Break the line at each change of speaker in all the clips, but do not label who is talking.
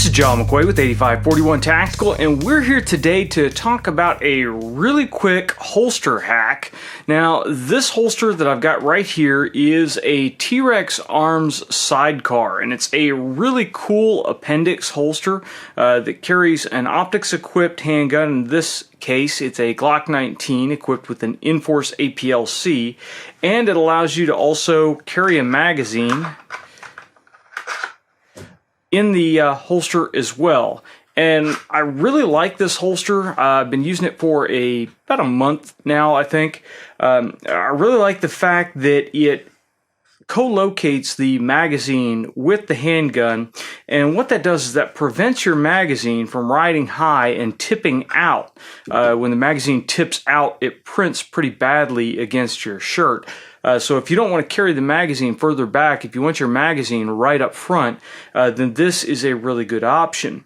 This is John McQuay with 8541 Tactical, and we're here today to talk about a really quick holster hack. Now, this holster that I've got right here is a T-Rex Arms sidecar, and it's a really cool appendix holster that carries an optics-equipped handgun. In this case, it's a Glock 19 equipped with an Inforce APLC, and it allows you to also carry a magazine in the holster as well. And I really like this holster. I've been using it for about a month now, I think. I really like the fact that it co-locates the magazine with the handgun, and what that does is that prevents your magazine from riding high and tipping out. When the magazine tips out, it prints pretty badly against your shirt. So if you don't want to carry the magazine further back, if you want your magazine right up front, then this is a really good option.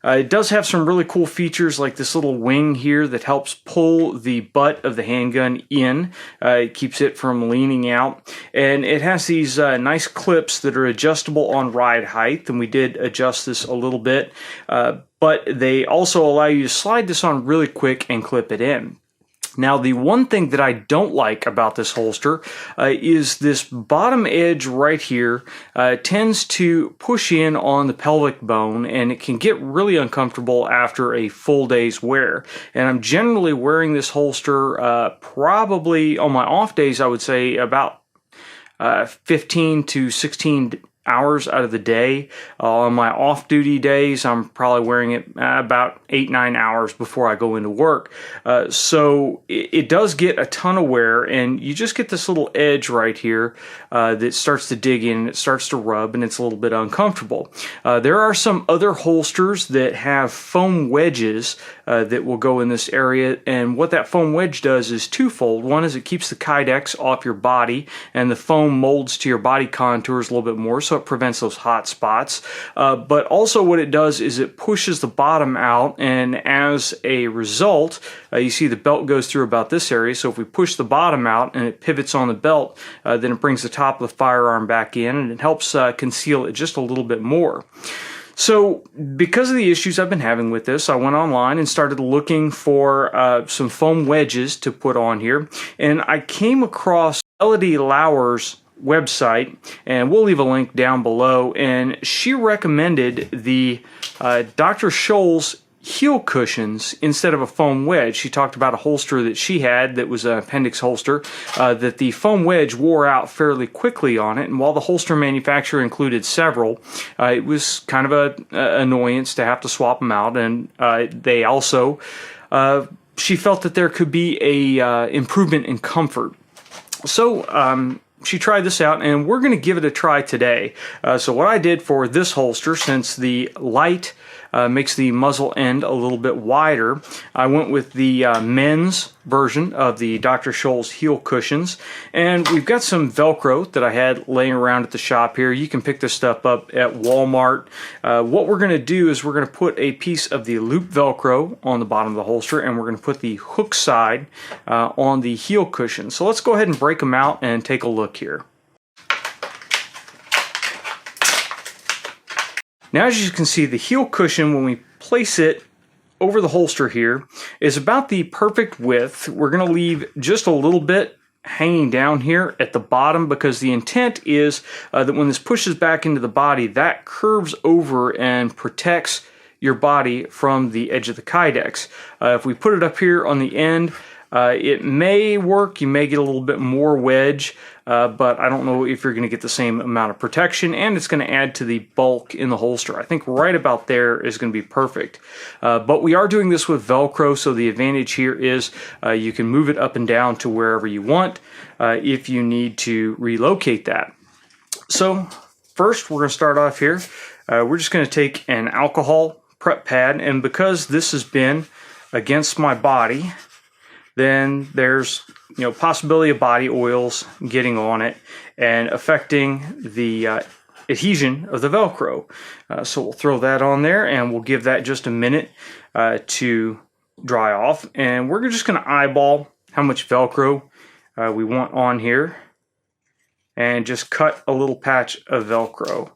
It does have some really cool features like this little wing here that helps pull the butt of the handgun in. It keeps it from leaning out. And it has these nice clips that are adjustable on ride height, and we did adjust this a little bit. But they also allow you to slide this on really quick and clip it in. Now, the one thing that I don't like about this holster is this bottom edge right here tends to push in on the pelvic bone, and it can get really uncomfortable after a full day's wear. And I'm generally wearing this holster probably on my off days, I would say about 15 to 16 hours out of the day. On my off-duty days, I'm probably wearing it about 8-9 hours before I go into work. So it does get a ton of wear, and you just get this little edge right here that starts to dig in, and it starts to rub, and it's a little bit uncomfortable. There are some other holsters that have foam wedges that will go in this area, and what that foam wedge does is twofold. One is it keeps the kydex off your body, and the foam molds to your body contours a little bit more, so it prevents those hot spots. But also what it does is it pushes the bottom out, and as a result, you see the belt goes through about this area. So if we push the bottom out and it pivots on the belt, then it brings the top of the firearm back in, and it helps conceal it just a little bit more. So because of the issues I've been having with this, I went online and started looking for some foam wedges to put on here, and I came across Elodie Lauer's website, and we'll leave a link down below, and she recommended the Dr. Scholl's heel cushions instead of a foam wedge. She talked about a holster that she had that was an appendix holster that the foam wedge wore out fairly quickly on it, and while the holster manufacturer included several, it was kind of an annoyance to have to swap them out, and they also she felt that there could be a improvement in comfort. So she tried this out, and we're going to give it a try today. So what I did for this holster, since the light makes the muzzle end a little bit wider, I went with the men's version of the Dr. Scholl's heel cushions, and we've got some Velcro that I had laying around at the shop here. You can pick this stuff up at Walmart. What we're going to do is we're going to put a piece of the loop Velcro on the bottom of the holster, and we're going to put the hook side on the heel cushion. So let's go ahead and break them out and take a look here. Now, as you can see, the heel cushion, when we place it over the holster here, is about the perfect width. We're going to leave just a little bit hanging down here at the bottom, because the intent is that when this pushes back into the body, that curves over and protects your body from the edge of the kydex. If we put it up here on the end, it may work. You may get a little bit more wedge, but I don't know if you're going to get the same amount of protection, and it's going to add to the bulk in the holster. I think right about there is going to be perfect. But we are doing this with Velcro, so the advantage here is you can move it up and down to wherever you want if you need to relocate that. So first, we're going to start off here. We're just going to take an alcohol prep pad, and because this has been against my body, then there's possibility of body oils getting on it and affecting the adhesion of the Velcro. So we'll throw that on there, and we'll give that just a minute to dry off. And we're just going to eyeball how much Velcro we want on here, and just cut a little patch of Velcro.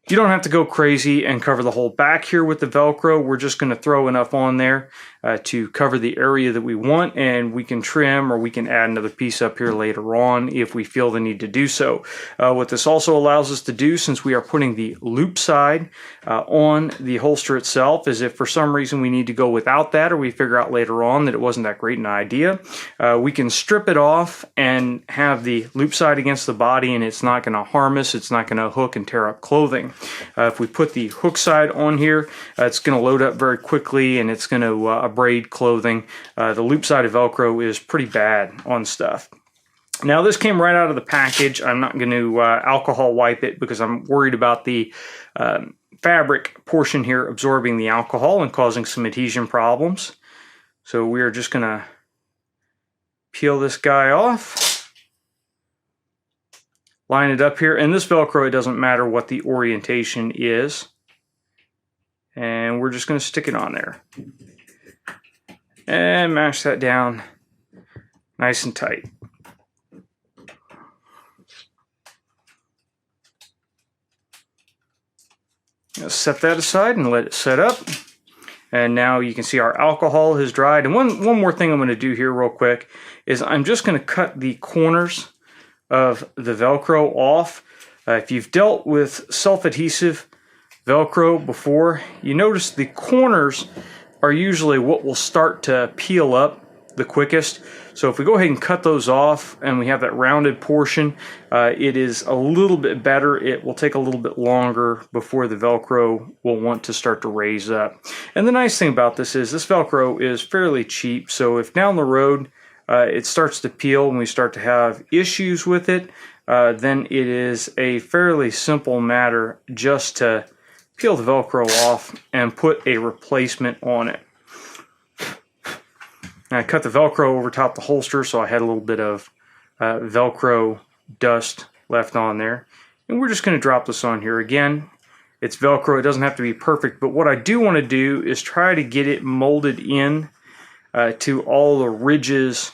You don't have to go crazy and cover the whole back here with the Velcro. We're just going to throw enough on there to cover the area that we want, and we can trim or we can add another piece up here later on if we feel the need to do so. What this also allows us to do, since we are putting the loop side on the holster itself, is if for some reason we need to go without that, or we figure out later on that it wasn't that great an idea, we can strip it off and have the loop side against the body, and it's not going to harm us. It's not going to hook and tear up clothing. If we put the hook side on here, it's going to load up very quickly, and it's going to abrade clothing. The loop side of Velcro is pretty bad on stuff. Now, this came right out of the package. I'm not going to alcohol wipe it because I'm worried about the fabric portion here absorbing the alcohol and causing some adhesion problems. So we are just going to peel this guy off, line it up here, and this Velcro, it doesn't matter what the orientation is, and we're just going to stick it on there and mash that down nice and tight. Set that aside and let it set up. And now you can see our alcohol has dried. And one more thing I'm going to do here real quick is I'm just going to cut the corners of the Velcro off. If you've dealt with self-adhesive Velcro before, you notice the corners are usually what will start to peel up the quickest. So if we go ahead and cut those off and we have that rounded portion, it is a little bit better. It will take a little bit longer before the Velcro will want to start to raise up. And the nice thing about this is this Velcro is fairly cheap. So if down the road it starts to peel and we start to have issues with it, then it is a fairly simple matter just to peel the Velcro off and put a replacement on it. And I cut the Velcro over top the holster, so I had a little bit of Velcro dust left on there. And we're just going to drop this on here. Again, it's Velcro. It doesn't have to be perfect, but what I do want to do is try to get it molded in to all the ridges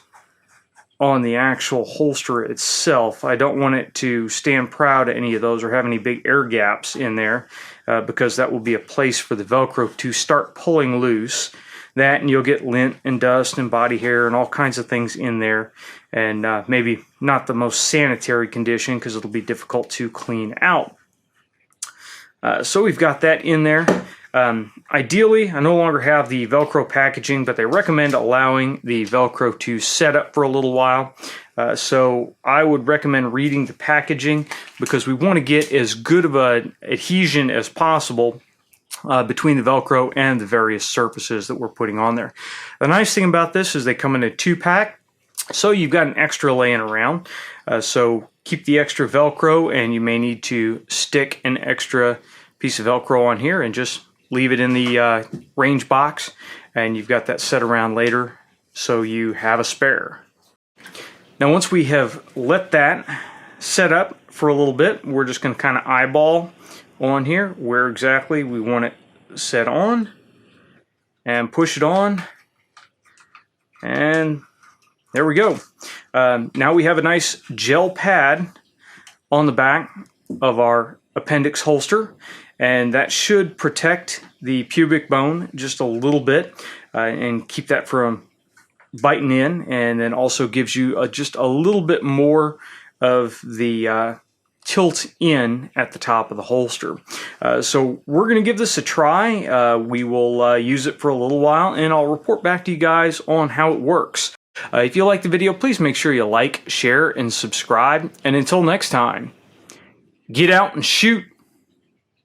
on the actual holster itself. I don't want it to stand proud of any of those or have any big air gaps in there, because that will be a place for the Velcro to start pulling loose. That, and you'll get lint and dust and body hair and all kinds of things in there, and maybe not the most sanitary condition because it'll be difficult to clean out. So we've got that in there. Ideally, I no longer have the Velcro packaging, but they recommend allowing the Velcro to set up for a little while. So I would recommend reading the packaging because we want to get as good of an adhesion as possible between the Velcro and the various surfaces that we're putting on there. The nice thing about this is they come in a 2-pack, so you've got an extra laying around. So keep the extra Velcro, and you may need to stick an extra piece of Velcro on here and just leave it in the range box, and you've got that set around later so you have a spare. Now once we have let that set up for a little bit, we're just going to kind of eyeball on here where exactly we want it set on and push it on, and there we go. Now we have a nice gel pad on the back of our appendix holster, and that should protect the pubic bone just a little bit and keep that from biting in, and then also gives you just a little bit more of the tilt in at the top of the holster. So we're going to give this a try. We will use it for a little while, and I'll report back to you guys on how it works. If you like the video, please make sure you like, share, and subscribe. And until next time, get out and shoot.